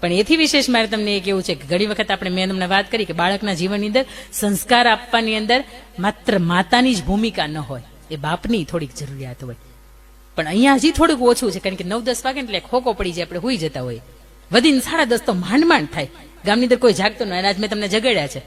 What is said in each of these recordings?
પણ એથી વિશેષ મારે તમને એ કેવું છે કે ઘણી વખત મેં તમને વાત કરી કે બાળકના જીવનની અંદર સંસ્કાર આપવાની અંદર માત્ર માતાની જ ભૂમિકા ન હોય, એ બાપની થોડીક જરૂરિયાત હોય. પણ અહીંયા હજી થોડુંક ઓછું છે, કારણ કે 9-10 વાગે એટલે ખોખો પડી જાય, આપણે હુઈ જતા હોય. વધીને 10:30 તો માંડ થાય. ગામની અંદર કોઈ જાગતો ન હોય. આજ મેં તમને જગાડ્યા છે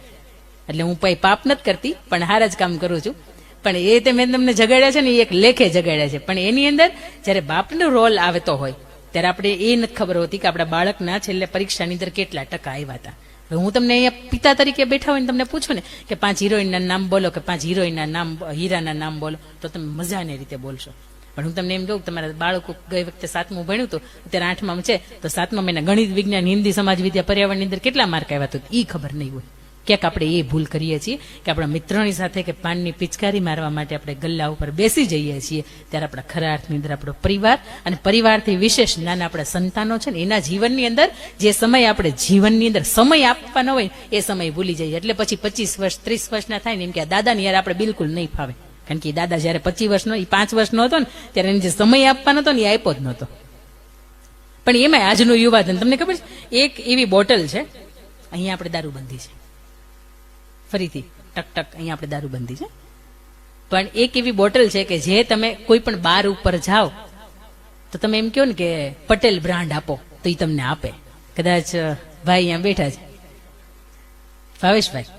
એટલે હું કઈ પાપ નથી કરતી, પણ હારા જ કામ કરું છું. પણ એ તે મેં તમને જગાડ્યા છે ને, એ એક લેખે જગાડ્યા છે. પણ એની અંદર જયારે બાપનો રોલ આવતો હોય ત્યારે આપણે એ નથી ખબર હોતી કે આપણા બાળકના છેલ્લે પરીક્ષાની અંદર કેટલા ટકા આવ્યા હતા. હવે હું તમને અહીંયા પિતા તરીકે બેઠા હોય ને તમને પૂછું ને કે 5 હિરોઈનના નામ બોલો કે 5 હિરોઈનના નામ, હીરાના નામ બોલો, તો તમે મજાની રીતે બોલશો. પણ હું તમને એમ કહું કે તમારા બાળકો ગઈ વખતે 7મું ભણ્યું હતું, અત્યારે 8માં છે, તો 7મા મહિના ગણિત, વિજ્ઞાન, હિન્દી, સમાજ વિદ્યા, પર્યાવરણની અંદર કેટલા માર્ક આવ્યા તો એ ખબર નહીં હોય. ક્યાંક આપણે એ ભૂલ કરીએ છીએ કે આપણા મિત્રોની સાથે કે પાનની પિચકારી મારવા માટે આપણે ગલ્લા ઉપર બેસી જઈએ છીએ, ત્યારે આપણા ખરા અર્થની અંદર આપણો પરિવાર અને પરિવારથી વિશેષ નાના આપણા સંતાનો છે ને, એના જીવનની અંદર જે સમય આપણે જીવનની અંદર સમય આપવાનો હોય એ સમય ભૂલી જઈએ. એટલે પછી 25 વર્ષ 30 વર્ષના થાય ને એમ કે દાદાની યાર આપણે બિલકુલ નહીં ફાવે. કારણ કે દાદા જયારે 25 વર્ષનો, એ 5 વર્ષનો હતો ને ત્યારે એને જે સમય આપવાનો હતો ને એ આપ્યો જ નહોતો. પણ એમાં આજનું યુવાધન તમને ખબર છે, એક એવી બોટલ છે, અહીંયા આપણે દારૂબંધી છે, ફરીથી ટક ટક અહીંયા આપણે દારૂબંધી છે, પણ એક એવી બોટલ છે કે જે તમે કોઈ પણ બાર ઉપર જાઓ તો તમે એમ કહો ને કે પટેલ બ્રાન્ડ આપો તો એ તમને આપે. કદાચ ભાઈ અહીંયા બેઠા છે, ભાવેશભાઈ,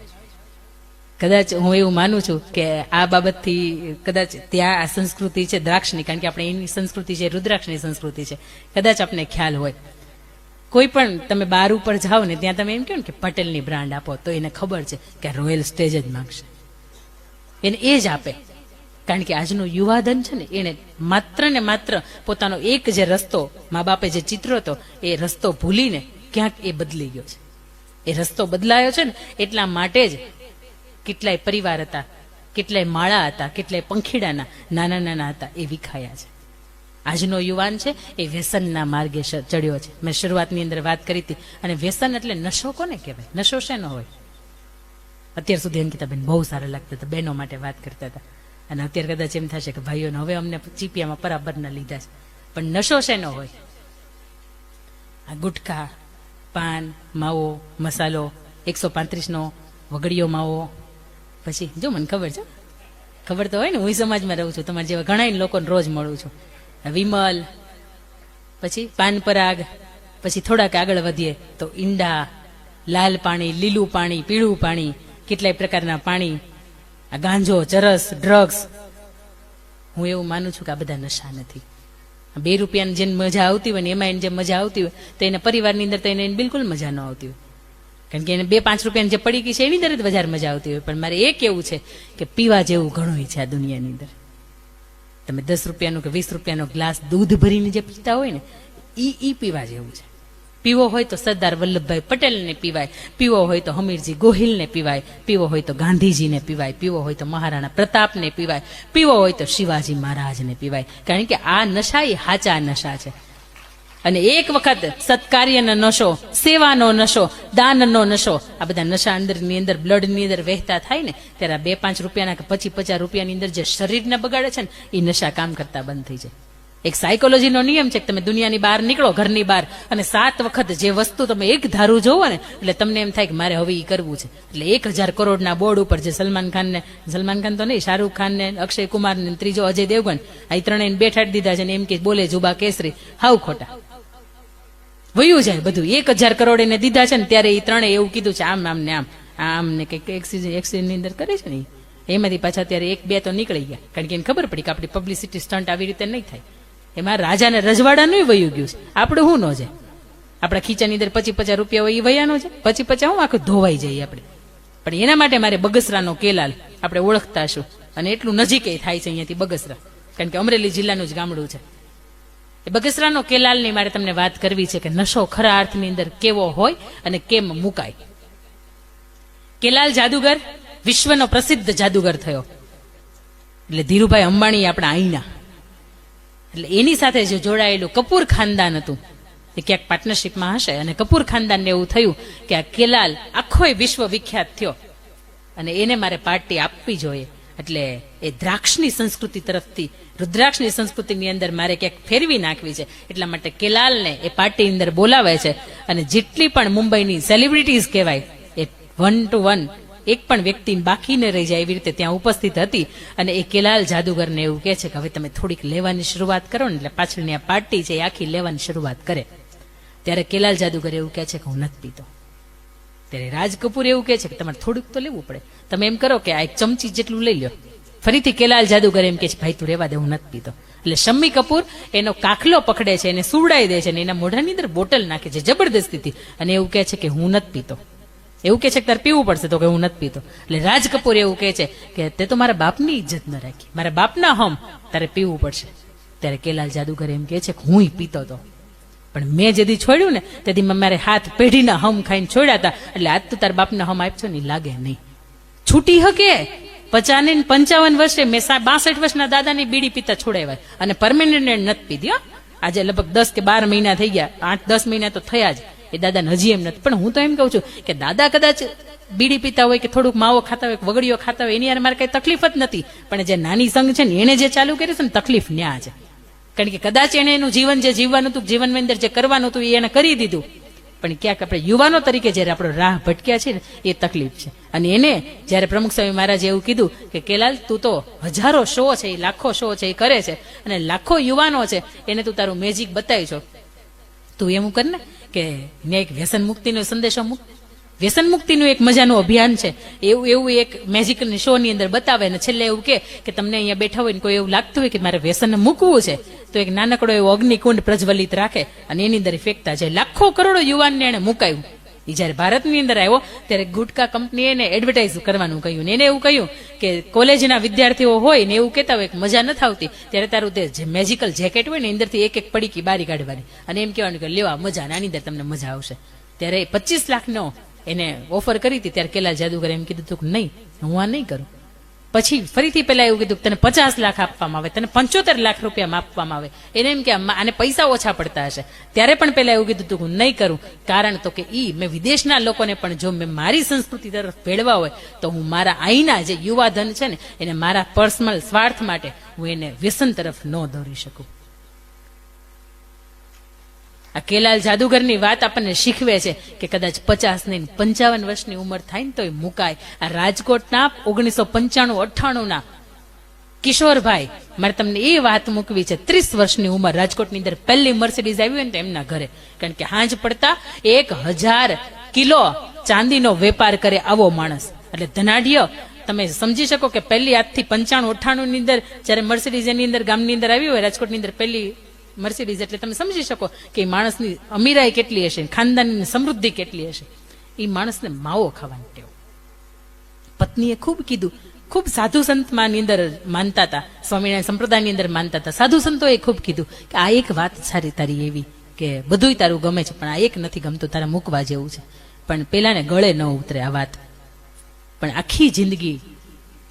કદાચ હું એવું માનું છું કે આ બાબતથી કદાચ ત્યાં આ સંસ્કૃતિ છે દ્રાક્ષની, કારણ કે આપણે એની સંસ્કૃતિ છે રુદ્રાક્ષની સંસ્કૃતિ છે, કદાચ આપને ખ્યાલ હોય. કોઈ પણ તમે બાર ઉપર જાઓ ને ત્યાં તમે એમ કહો ને કે પટેલની બ્રાન્ડ આપો તો એને ખબર છે કે રોયલ સ્ટેજ જ માંગશે, એને એ જ આપે. કારણ કે આજનું યુવાધન છે ને એને માત્ર ને માત્ર પોતાનો એક જે રસ્તો મા બાપે જે ચિત્રો હતો એ રસ્તો ભૂલીને ક્યાંક એ બદલી ગયો છે. એ રસ્તો બદલાયો છે ને એટલા માટે જ કેટલાય પરિવાર હતા, કેટલાય માળા હતા, કેટલાય પંખીડાના નાના નાના હતા, એ વિખાયા છે. આજનો યુવાન છે એ વ્યસનના માર્ગે ચડ્યો છે. મેં શરૂઆતની અંદર વાત કરી હતી. અને વ્યસન એટલે નશો કોને કહેવાય? નશો શેનો હોય? અત્યાર સુધી અંકિતાબેન બહુ સારા લાગતા હતા, બહેનો માટે વાત કરતા હતા, અને અત્યારે કદાચ એમ થશે કે ભાઈઓને હવે અમને ચીપિયામાં બરાબરના લીધા છે. પણ નશો શેનો હોય? આ ગુટખા, પાન, માવો, મસાલો, 135નો વગડીયો માવો, પછી જો મને ખબર તો હોય ને, હું સમાજમાં રહું છું, તમારા જેવા ઘણા લોકોને રોજ મળું છું. વિમલ, પછી પાન પરાગ, પછી થોડાક આગળ વધીએ તો ઈંડા, લાલ પાણી, લીલું પાણી, પીળું પાણી, કેટલાય પ્રકારના પાણી, આ ગાંજો, ચરસ, ડ્રગ્સ. હું એવું માનું છું કે આ બધા નશા નથી. 2 રૂપિયાની જેમ મજા આવતી હોય ને એમાં એને જે મજા આવતી હોય તો એને પરિવારની અંદર તો એને બિલકુલ મજા ન આવતી હોય. કારણ કે એને 2-5 રૂપિયાની જે પડી ગઈ છે એની અંદર જ વધારે મજા આવતી હોય. પણ મારે એ કેવું છે કે પીવા જેવું ઘણું છે આ દુનિયાની અંદર. તમે 10 રૂપિયાનો કે 20 રૂપિયાનો ગ્લાસ દૂધ ભરીને જે પીતા હોય ને ઈ પીવા જેવું છે. પીવો હોય તો સરદાર વલ્લભભાઈ પટેલને પીવાય, પીવો હોય તો હમીરજી ગોહિલને પીવાય, પીવો હોય તો ગાંધીજીને પીવાય, પીવો હોય તો મહારાણા પ્રતાપને પીવાય, પીવો હોય તો શિવાજી મહારાજને પીવાય. કારણ કે આ નશા એ હાચા નશા છે. અને એક વખત સત્કાર્યનો નશો, સેવાનો નશો, દાનનો નશો, આ બધા નશા અંદરની અંદર બ્લડની અંદર વહેતા થાય ને ત્યારે 2-5 રૂપિયાના કે 50 રૂપિયાની અંદર જે શરીરને બગાડે છે ને એ નશા કામ કરતા બંધ થઈ જાય. એક સાયકોલોજીનો નિયમ છે કે તમે દુનિયાની બહાર નીકળો, ઘરની બહાર, અને 7 વખત જે વસ્તુ તમે એક ધારું જોવો ને એટલે તમને એમ થાય કે મારે હવે એ કરવું છે. એટલે 1000 કરોડના બોર્ડ ઉપર જે સલમાન ખાન તો નહીં, શાહરૂખ ખાન ને, અક્ષય કુમાર ને, ત્રીજો અજય દેવગન, આ ત્રણેયને બેઠાડી દીધા છે ને એમ કે બોલે જુબા કેસરી, હાવ ખોટા. વયું જાય બધું. 1000 કરોડ એને દીધા છે ને ત્યારે એ ત્રણેય એવું કીધું છે આમ ને આમ ને કંઈક એક્સિડન્ટની અંદર કરે છે ને એમાંથી પાછા ત્યારે 1-2 તો નીકળી ગયા. કારણ કે એને ખબર પડી કે આપણી પબ્લિસિટી સ્ટન્ટ આવી રીતે નહીં થાય. એમાં રાજાને રજવાડાનું વયું ગયું છે, આપણું શું ન છે? આપણા ખીચાની અંદર 50 રૂપિયા હોય એ વયાનો છે, 50 હું આખું ધોવાઈ જઈએ આપણે. પણ એના માટે મારે બગસરાનો કેલાલ આપણે ઓળખતા છું, અને એટલું નજીક થાય છે અહીંયાથી બગસરા, કારણ કે અમરેલી જિલ્લાનું જ ગામડું છે. એ બગસરાનો કેલાલની મારે તમને વાત કરવી છે કે નશો ખરા અર્થની અંદર કેવો હોય અને કેમ મુકાય. કેલાલ જાદુગર વિશ્વનો પ્રસિદ્ધ જાદુગર થયો. એટલે ધીરુભાઈ અંબાણી આપણા અહીંના, એટલે એની સાથે જે જોડાયેલું કપૂર ખાનદાન હતું એ ક્યાંક પાર્ટનરશિપમાં હશે, અને કપૂર ખાનદાનને એવું થયું કે આ કેલાલ આખો વિશ્વ વિખ્યાત થયો અને એને મારે પાર્ટી આપવી જોઈએ. એટલે એ દ્રાક્ષની સંસ્કૃતિ તરફથી રુદ્રાક્ષની સંસ્કૃતિની અંદર મારે ક્યાંક ફેરવી નાખવી છે. એટલા માટે કેલાલને એ પાર્ટી અંદર બોલાવે છે અને જેટલી પણ મુંબઈની સેલિબ્રિટીઝ કહેવાય એ 1 to 1 એક પણ વ્યક્તિ બાકી ન રહી જાય એવી રીતે ત્યાં ઉપસ્થિત હતી. અને એ કેલાલ જાદુગરને એવું કહે છે કે હવે તમે થોડીક લેવાની શરૂઆત કરો ને, એટલે પાછળની આ પાર્ટી છે એ આખી લેવાની શરૂઆત કરે. ત્યારે કેલાલ જાદુગર એવું કહે છે કે હું નથી પીતો. ત્યારે રાજ કપૂર એવું કહે છે કે તમારે થોડુંક તો લેવું પડે, તમે એમ કરો કે આ એક ચમચી જેટલું લઈ લો. ફરીથી કેલાલ જાદુગર એમ કહે છે ભાઈ તું રહેવા દે, હું નથી પીતો. એટલે શમ્મી કપૂર એનો કાખલો પકડે છે, એને સુવડાવી દે છે અને એના મોઢાની અંદર બોટલ નાખે છે જબરદસ્તીથી, અને એવું કહે છે કે હું નથી પીતો. એવું કહે છે કે તારે પીવું પડશે, તો કે હું નથી પીતો. એટલે રાજ કપૂર એવું કહે છે કે તે તો મારા બાપની ઇજ્જત ન રાખી, મારા બાપના હમ તારે પીવું પડશે. ત્યારે કેલાલ જાદુગર એમ કહે છે કે હું પીતો હતો, પણ મેં જેથી છોડ્યું ને તેથી મારે હાથ પેઢીના હમ ખાઈને છોડ્યા હતા, એટલે આજ તો તારા બાપના હમ આપશો ને લાગે નહીં. છૂટી હકે 55 વર્ષે મેં 62 વર્ષના દાદાની બીડી પીતા છોડાવ્યા અને પરમેનન્ટ નથી પીધી. આજે લગભગ 10 કે 12 મહિના થઈ ગયા, 8-10 મહિના તો થયા જ, એ દાદાને હજી એમ નથી. પણ હું તો એમ કહું છું કે દાદા કદાચ બીડી પીતા હોય કે થોડુંક માવો ખાતા હોય, વગડીઓ ખાતા હોય, એની યાર મારે કઈ તકલીફ જ નથી. પણ જે નાની સંઘ છે ને એને જે ચાલુ કર્યું છે ને તકલીફ ન્યા છે. કારણ કે કદાચ એને એનું જીવન જે જીવવાનું હતું, જીવનની અંદર જે કરવાનું હતું એને કરી દીધું, પણ ક્યાંક આપણે યુવાનો તરીકે જયારે આપણો રાહ ભટક્યા છે ને એ તકલીફ છે. અને એને જયારે પ્રમુખ સ્વામી મહારાજે એવું કીધું કે કેલાલ તું તો હજારો શો છે, એ લાખો શો છે એ કરે છે, અને લાખો યુવાનો છે એને તું તારું મેજિક બતાવી છો, તું એમ કર ને કે ને એક વ્યસન મુક્તિનો સંદેશો મૂક. વ્યસન મુક્તિનું એક મજાનું અભિયાન છે, એવું એક મેજિકલ શો ની અંદર બતાવે ને છેલ્લે એવું કે તમને અહીંયા બેઠા હોય ને કોઈ એવું લાગતું હોય કે મારે વ્યસન મૂકવું છે, તો એક નાનકડો એવો અગ્નિકુંડ પ્રજ્વલિત રાખે અને એની અંદર ફેંકતા જાય. લાખો કરોડો યુવાનને એને મુકાયું. એ જયારે ભારતની અંદર આવ્યો ત્યારે ગુટકા કંપનીએ એને એડવર્ટાઇઝ કરવાનું કહ્યું, ને એને એવું કહ્યું કે કોલેજના વિદ્યાર્થીઓ હોય ને એવું કહેતા હોય કે મજા નથી આવતી, ત્યારે તારું તે મેજિકલ જેકેટ હોય ને અંદરથી એક પડીકી બારી કાઢવાની અને એમ કહેવાનું કે લેવા મજા, આની અંદર તમને મજા આવશે. ત્યારે 25 લાખનો એને ઓફર કરી હતી. ત્યારે કેલાલ જાદુગર એમ કીધું હતું કે નહીં, હું આ નહીં કરું. પછી ફરીથી પેલા એવું કીધું તને 50 લાખ આપવામાં આવે, તને 75 લાખ રૂપિયા આપવામાં આવે. એને એમ કે આને પૈસા ઓછા પડતા હશે. ત્યારે પણ પેલા એવું કીધું હતું હું નહીં કરું, કારણ તો કે મેં વિદેશના લોકોને પણ જો મેં મારી સંસ્કૃતિ તરફ ભેળવા હોય તો હું મારા અહીંના જે યુવા ધન છે ને એને મારા પર્સનલ સ્વાર્થ માટે હું એને વ્યસન તરફ ન દોરી શકું. આ કેલાલ જાદુગરની વાત આપણને શીખવે છે કે કદાચ 50 નહીં 55 વર્ષની ઉંમર થાય ને તો એ મુકાય. આ રાજકોટના 1995-98 ના કિશોરભાઈ, મારે તમને એ વાત મૂકવી છે, 30 વર્ષની ઉંમર, રાજકોટની અંદર પહેલી મર્સિડીઝ આવી હોય ને તો એમના ઘરે, કારણ કે હાંજ પડતા 1000 કિલો ચાંદીનો વેપાર કરે આવો માણસ. એટલે ધનાઢ્ય તમે સમજી શકો કે પહેલી આજથી 95-98 ની અંદર જયારે મર્સિડીઝ એની અંદર ગામની અંદર આવી હોય, રાજકોટની અંદર પહેલી મર્સિડીઝ, એટલે તમે સમજી શકો કે એ માણસની અમીરાઈ કેટલી હશે, ખાનદાનની સમૃદ્ધિ કેટલી હશે. એ માણસને માવો ખાવાની ટેવ. પત્નીએ ખૂબ કીધું, ખૂબ સાધુ સંતમાંની અંદર માનતા હતા, સ્વામિનારાયણ સંપ્રદાયની અંદર માનતા હતા. સાધુ સંતોએ ખૂબ કીધું કે આ એક વાત સારી તારી એવી કે બધુંય તારું ગમે છે પણ આ એક નથી ગમતું, તારે મૂકવા જેવું છે. પણ પેલાને ગળે ન ઉતરે આ વાત. પણ આખી જિંદગી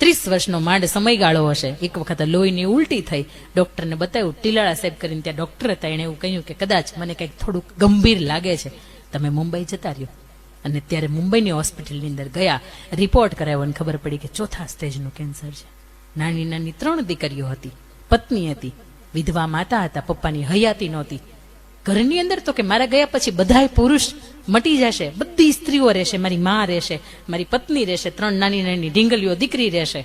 30 વર્ષનો માંડ સમયગાળો હશે. એક વખત લોહીની ઉલટી થઈ, ડોક્ટરને બતાવ્યું, ટીલાળા સાહેબ કરીને ત્યાં ડોક્ટર હતા, એને એવું કહ્યું કે કદાચ મને કંઈક થોડુંક ગંભીર લાગે છે, તમે મુંબઈ જતા રહ્યો. અને ત્યારે મુંબઈની હોસ્પિટલની અંદર ગયા, રિપોર્ટ કરાવ્યો અને ખબર પડી કે 4થા સ્ટેજનું કેન્સર છે. નાની નાની 3 દીકરીઓ હતી, પત્ની હતી, વિધવા માતા હતા, પપ્પાની હયાતી નહોતી. ઘરની અંદર તો કે મારા ગયા પછી બધાય પુરુષ મટી જશે, બધી સ્ત્રીઓ રહેશે, મારી માં રહેશે, મારી પત્ની રહેશે, 3 નાની નાની ઢીંગલીઓ દીકરી રહેશે.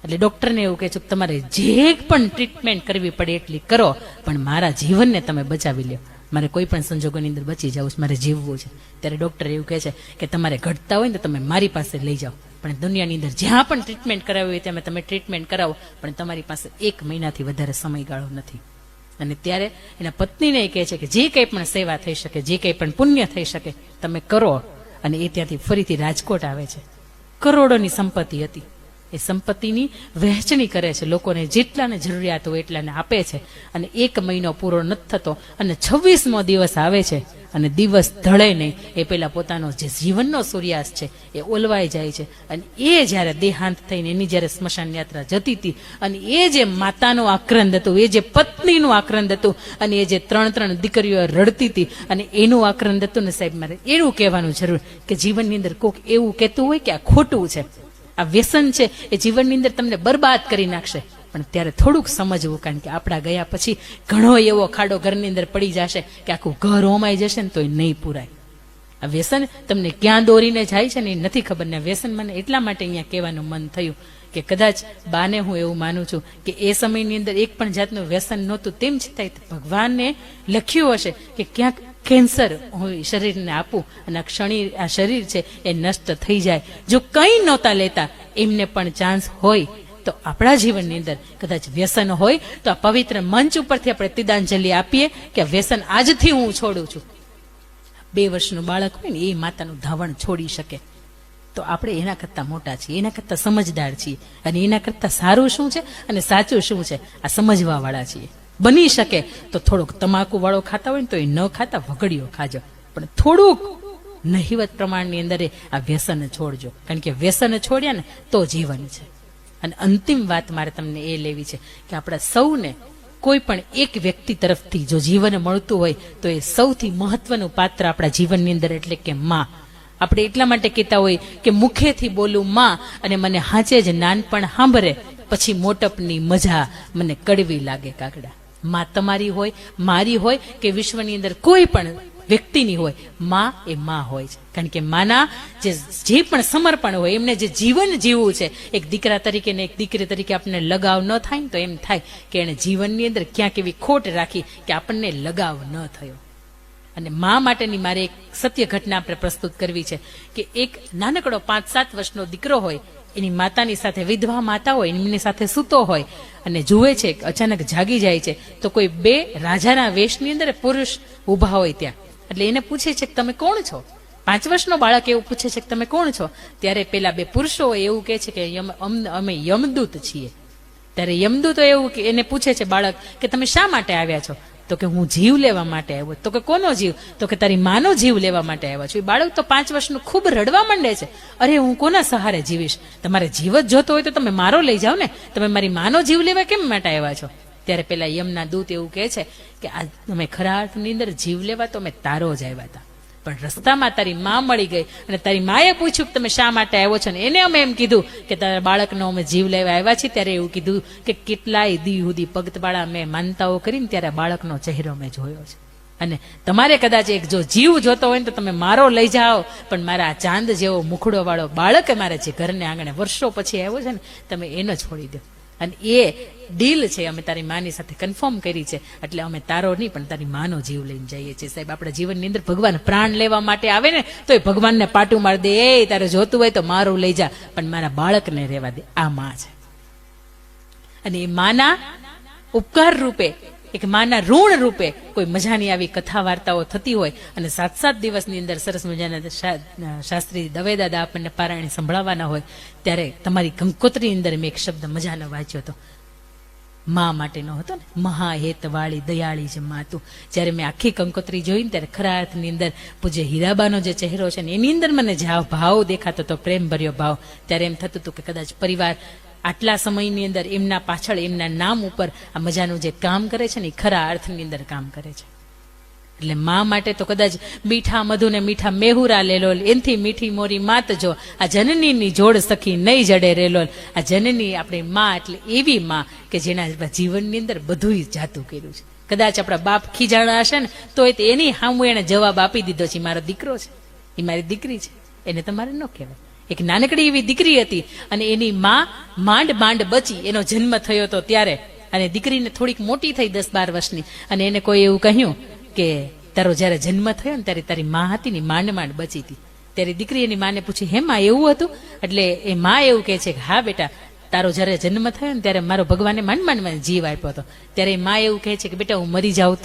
એટલે ડોક્ટરને એવું કહે છે કે તમારે જે પણ ટ્રીટમેન્ટ કરવી પડે એટલી કરો, પણ મારા જીવનને તમે બચાવી લ્યો. મારે કોઈ પણ સંજોગોની અંદર બચી જવું છે, મારે જીવવું છે. ત્યારે ડોક્ટર એવું કહે છે કે તમારે ઘટતા હોય ને તો તમે મારી પાસે લઈ જાઓ, પણ દુનિયાની અંદર જ્યાં પણ ટ્રીટમેન્ટ કરાવી હોય ત્યાં તમે ટ્રીટમેન્ટ કરાવો, પણ તમારી પાસે 1 મહિનાથી વધારે સમયગાળો નથી. અને ત્યારે એના પત્નીને કહે છે કે જે કંઈ પણ સેવા થઈ શકે, જે કંઈ પણ પુણ્ય થઈ શકે તમે કરો. અને એ ત્યાંથી ફરીથી રાજકોટ આવે છે. કરોડોની સંપત્તિ હતી, એ સંપત્તિની વહેંચણી કરે છે, લોકોને જેટલાને જરૂરિયાત હોય એટલાને આપે છે. અને 1 મહિનો પૂરો નથી થતો અને 26મો દિવસ આવે છે અને દિવસ ઢળે નહીં એ પેલા પોતાનો જે જીવનનો સૂર્યાસ્ત છે એ ઓલવાઈ જાય છે. અને એ જ્યારે દેહાંત થઈને એની જ્યારે સ્મશાન યાત્રા જતી હતી અને એ જે માતાનું આક્રંદ હતું, એ જે પત્નીનું આક્રંદ હતું, અને એ જે 3 દીકરીઓ રડતી હતી અને એનું આક્રંદ હતું ને સાહેબ, મારે એવું કહેવાનું જરૂર કે જીવનની અંદર કોક એવું કહેતું હોય કે આ ખોટું છે, આ વ્યસન છે, એ જીવનની અંદર તમને બરબાદ કરી નાખશે, પણ ત્યારે થોડુંક સમજવું, કારણ કે આપણા ગયા પછી ઘણો એવો ખાડો ઘરની અંદર પડી જશે કે આખું ઘર હોમાઈ જશે ને તોય નહીં પૂરાય. આ વ્યસન તમને ક્યાં દોરીને જાય છે ને એ નથી ખબર. ને વ્યસન મને એટલા માટે અહીંયા કહેવાનું મન થયું કે કદાચ બાને હું એવું માનું છું કે એ સમયની અંદર એક પણ જાતનું વ્યસન નહોતું, તેમ છતાંય ભગવાનને લખ્યું હશે કે ક્યાંક કેન્સર હું શરીરને આપું અને આ શરીર છે એ નષ્ટ થઈ જાય. જો કંઈ નહોતા લેતા એમને પણ ચાન્સ હોય તો આપણા જીવનની અંદર કદાચ વ્યસન હોય તો આ પવિત્ર મંચ ઉપરથી આપણે તિદાંજલિ આપીએ કે આ વ્યસન આજથી હું છોડું છું. 2 વર્ષનું બાળક હોય ને એ માતાનું ધાવણ છોડી શકે તો આપણે એના કરતા મોટા છીએ, એના કરતા સમજદાર છીએ, અને એના કરતા સારું શું છે અને સાચું શું છે આ સમજવા વાળા છીએ. બની શકે તો થોડોક તમાકુ વાળો ખાતા હોય ને તો એ ન ખાતા વગડીઓ ખાજો, પણ થોડુંક નહિવત પ્રમાણની અંદર આ વ્યસન છોડજો, કારણ કે વ્યસન છોડ્યા ને તો જીવન છે. અને અંતિમ વાત મારે તમને એ લેવી છે કે આપણા સૌને કોઈ પણ એક વ્યક્તિ તરફથી જો જીવન મળતું હોય તો એ સૌથી મહત્વનું પાત્ર આપણા જીવનની અંદર એટલે કે માં. આપણે એટલા માટે કહેતા હોય કે મુખેથી બોલું માં અને મને હાચે જ નાનપણ સાંભળે, પછી મોટપની મજા મને કડવી લાગે કાગડા. માં તમારી હોય, મારી હોય કે વિશ્વની અંદર કોઈ પણ વ્યક્તિની હોય, માં એ માં હોય છે. કારણ કે માના જે પણ સમર્પણ હોય, એમને જે જીવન જીવવું છે, એક દીકરા તરીકે ને એક દીકરી તરીકે આપણને લગાવ ન થાય ને તો એમ થાય કે એને જીવનની અંદર ક્યાંક એવી ખોટ રાખી કે આપણને લગાવ ન થયો. અને મા માટેની મારે એક સત્ય ઘટના આપણે પ્રસ્તુત કરવી છે કે એક નાનકડો 5-7 વર્ષનો દીકરો હોય, એની માતાની સાથે વિધવા માતા હોય, એમની સાથે સૂતો હોય અને જુએ છે કે અચાનક જાગી જાય છે તો કોઈ 2 રાજાના વેશની અંદર પુરુષ ઊભા હોય ત્યાં. એટલે એને પૂછે છે કે તમે કોણ છો? 5 વર્ષનો બાળક એવું પૂછે છે કે તમે કોણ છો? ત્યારે પેલા 2 પુરુષો એવું કહે છે કે અમે યમદૂત છીએ. ત્યારે યમદૂતો એવું એને પૂછે છે બાળક કે તમે શા માટે આવ્યા છો? તો કે હું જીવ લેવા માટે આવ્યો. તો કે કોનો જીવ? તો કે તારી માનો જીવ લેવા માટે આવ્યો છું. એ બાળક તો 5 વર્ષનું ખૂબ રડવા માંડે છે. અરે હું કોના સહારે જીવીશ? તમારે જીવ જ જોતો હોય તો તમે મારો લઈ જાઓ ને, તમે મારી માનો જીવ લેવા કેમ માટે આવ્યા છો? ત્યારે પેલા યમના દૂત એવું કહે છે કે આ અમે ખરા અર્થની અંદર જીવ લેવા તો અમે તારો જ આવ્યા હતા, પણ રસ્તામાં તારી માં મળી ગઈ અને તારી માએ પૂછ્યું કે તમે શા માટે આવ્યો છો, ને એને અમે એમ કીધું કે તારા બાળકનો અમે જીવ લેવા આવ્યા છીએ. ત્યારે એવું કીધું કે કેટલાય દી સુધી પગતવાળા મેં માનતાઓ કરીને ત્યારે બાળકનો ચહેરો મેં જોયો છે. અને તમારે કદાચ એક જો જીવ જોતો હોય ને તો તમે મારો લઈ જાઓ, પણ મારા ચાંદ જેવો મુખડો વાળો બાળક મારે જે ઘરને આંગણે વર્ષો પછી આવ્યો છે ને, તમે એને છોડી દો. અને એ ડીલ છે અમે તારી માની સાથે કન્ફર્મ કરી છે, એટલે અમે તારો નહીં પણ તારી માનો જીવ લઈને જઈએ છીએ. સાહેબ, આપણા જીવનની અંદર ભગવાન પ્રાણ લેવા માટે આવે ને તો એ ભગવાનને પાટું મારી દે, એ તારે જોતું હોય તો મારું લઈ જા, પણ મારા બાળકને રહેવા દે. આ માં છે. અને એ માના ઉપકાર રૂપે, એક માના ઋણ રૂપે કોઈ મજાની આવી કથા વાર્તાઓ થતી હોય અને 7-7 દિવસની અંદર સરસ મજાના શાસ્ત્રી દવે દાદા આપણને પારાયણ સંભળાવવાના હોય, ત્યારે તમારી કંકોત્રીની અંદર મેં એક શબ્દ મજાનો વાંચ્યો હતો, મા માટેનો હતો ને, મહાહેત વાળી દયાળી જે મા તું. જ્યારે મેં આખી કંકોત્રી જોઈ ને ત્યારે ખરા અર્થની અંદર પૂજ્ય હીરાબાનો જે ચહેરો છે ને એની અંદર મને જે ભાવ દેખાતો હતો, પ્રેમ ભર્યો ભાવ, ત્યારે એમ થતું હતું કે કદાચ પરિવાર આટલા સમયની અંદર એમના પાછળ એમના નામ ઉપર આ મજાનું જે કામ કરે છે ને એ ખરા અર્થની અંદર કામ કરે છે. એટલે મા માટે તો કદાચ મીઠા મધુ ને મીઠા મેહુરા લેલોલ, એનથી મીઠી મોરી માત જો, આ જનનીની જોડ સખી નહીં જડે રેલોલ. આ જનની આપણી મા એટલે એવી મા કે જેના જીવનની અંદર બધું જાતું કર્યું છે. કદાચ આપણા બાપ ખીજાણા હશે ને તો એની સામું એને જવાબ આપી દીધો છે, મારો દીકરો છે, એ મારી દીકરી છે, એને તમારે ન કહેવાય. એક નાનકડી એવી દીકરી હતી અને એની માં માંડ બચી, એનો જન્મ થયો હતો ત્યારે, અને દીકરીને થોડીક મોટી થઈ 10-12 વર્ષની, અને એને કોઈ એવું કહ્યું કે તારો જયારે જન્મ થયો ને ત્યારે તારી માં હતી ને માંડ બચી હતી. ત્યારે દીકરી એની માને પૂછી, હે માં એવું હતું? એટલે એ માં એવું કહે છે કે હા બેટા, તારો જયારે જન્મ થયો ને ત્યારે મારો ભગવાને માંડ જીવ આપ્યો હતો. ત્યારે માં એવું કહે છે કે બેટા હું મરી જાઉં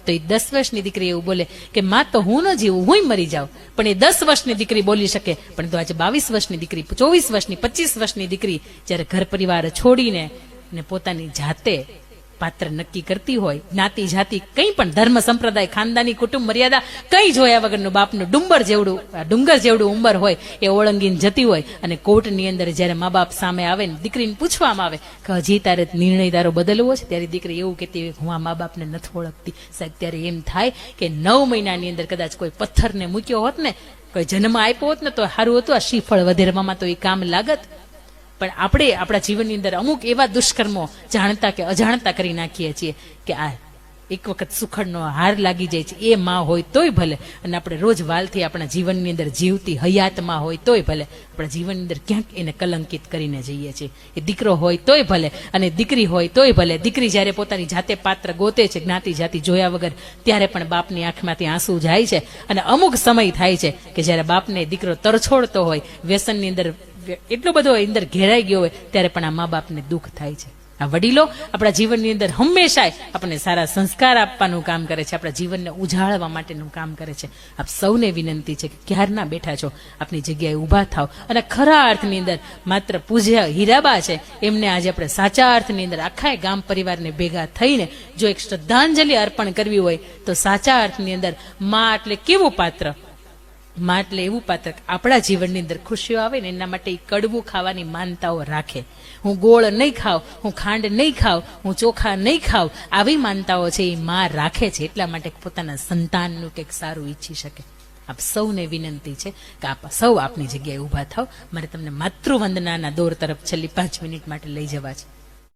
તો એ 10 વર્ષની દીકરી એવું બોલે કે માં તો હું ન જીવું, હું મરી જાઉં. પણ એ 10 વર્ષની દીકરી બોલી શકે, પણ તો આજે 22 વર્ષની દીકરી, 24 વર્ષની, 25 વર્ષની દીકરી જયારે ઘર પરિવાર છોડીને ને પોતાની જાતે પાત્ર નક્કી કરતી હોય, જ્ઞાતિ જાતિ કંઈ પણ ધર્મ સંપ્રદાય ખાનદાની કુટુંબ મર્યાદા કંઈ જોયા વગરનું બાપનું ડુંગર જેવડું ઉંમર હોય એ ઓળંગીને જતી હોય, અને કોર્ટની અંદર જયારે મા બાપ સામે આવે ને દીકરીને પૂછવામાં આવે કે હજી તારે નિર્ણય તારો બદલવો છે, ત્યારે દીકરી એવું કહેતી હોય હું આ મા બાપને નથી ઓળખતી. સાહેબ, ત્યારે એમ થાય કે 9 મહિનાની અંદર કદાચ કોઈ પથ્થરને મૂક્યો હોત ને, કોઈ જન્મ આપ્યો હોત ને તો સારું હતું, આ શ્રીફળ વધેરવામાં તો એ કામ લાગત. પણ આપણે આપણા જીવનની અંદર અમુક એવા દુષ્કર્મો જાણતા કે અજાણતા કરી નાખીએ છીએ કે આ એક વખત સુખડનો હાર લાગી જાય છે, એ માં હોય તોય ભલે, અને આપણે રોજ વાલથી આપણા જીવનની અંદર જીવતી હયાતમાં હોય તોય ભલે આપણા જીવનની અંદર ક્યાંક એને કલંકિત કરીને જઈએ છીએ. એ દીકરો હોય તોય ભલે અને દીકરી હોય તોય ભલે. દીકરી જ્યારે પોતાની જાતે પાત્ર ગોતે છે જ્ઞાતિ જાતિ જોયા વગર, ત્યારે પણ બાપની આંખમાંથી આંસુ જાય છે. અને અમુક સમય થાય છે કે જ્યારે બાપને દીકરો તરછોડતો હોય, વ્યસનની અંદર એટલો બધો અંદર ઘેરાઈ ગયો હોય, ત્યારે પણ આ મા બાપને દુઃખ થાય છે. આ વડીલો આપણા જીવનની અંદર હંમેશા આપણને સારા સંસ્કાર આપવાનું કામ કરે છે, આપણા જીવનને ઉજાળવા માટેનું કામ કરે છે. આપ સૌને વિનંતી છે કે ક્યારના બેઠા છો, આપની જગ્યાએ ઊભા થાવ અને ખરા અર્થની અંદર માત્ર પૂજ્ય હીરાબા છે એમને આજે આપણે સાચા અર્થની અંદર આખા ગામ પરિવારને ભેગા થઈને જો એક શ્રદ્ધાંજલિ અર્પણ કરવી હોય તો સાચા અર્થની અંદર માં એટલે કેવું પાત્ર, માં એટલે એવું પાત્ર આપણા જીવનની અંદર ખુશીઓ આવે ને એના માટે કડવું ખાવાની માનતાઓ રાખે. હું ગોળ નહીં ખાવ, હું ખાંડ નહીં ખાવ, હું ચોખા નહીં ખાવ, આવી માનતાઓ છે એ માં રાખે છે એટલા માટે પોતાના સંતાનનું કંઈક સારું ઈચ્છી શકે. આપ સૌને વિનંતી છે કે આપ સૌ આપની જગ્યાએ ઊભા થાવ. મારે તમને માતૃવંદનાના દોર તરફ છેલ્લી 5 મિનિટ માટે લઈ જવા છે.